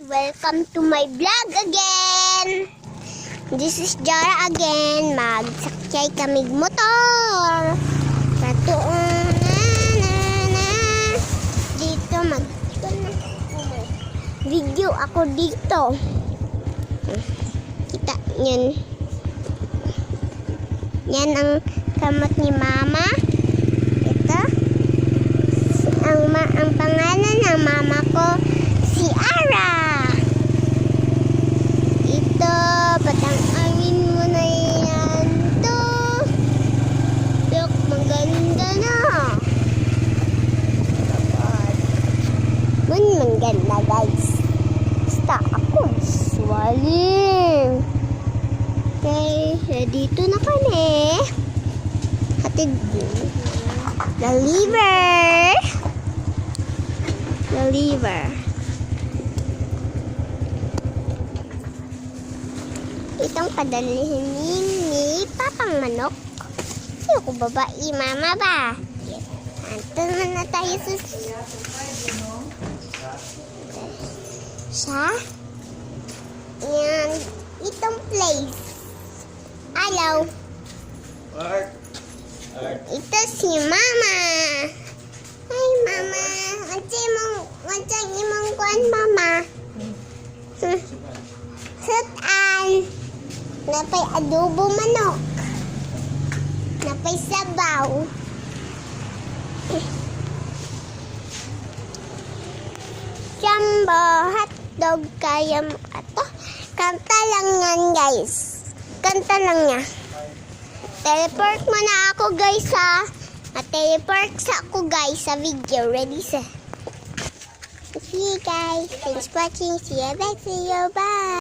Welcome to my vlog again. This is Jara again. Magsakay kamig motor. Katuon dito video ako dito. Kita yan. Yan ang kamot ni Mama. Ito. Ang pangalan ng mama ko si Ara. Ito, patang-angin mo na yan. Ito. Look, maganda na. Maganda guys. Basta ako, swaling. Okay, dito na kami. Hatid the liver. The liver. Itong padalhin ni Papang Manok. Ayoko babae, Mama ba? Anto naman na tayo siya. Yan. Itong place. Hello. Ito si Mama. Hi, Mama. Andiyan imong kuan, Mama. Sutan. Napay adobo manok. Napay sabaw. Jumbo hotdog kaya mo ato. Kanta lang yan, guys. Kanta lang niya. Teleport mo na ako, guys, ha. Teleport sa ako, guys, sa video. Ready, sir? See you, guys. Thanks for watching. See you back. See you. Bye.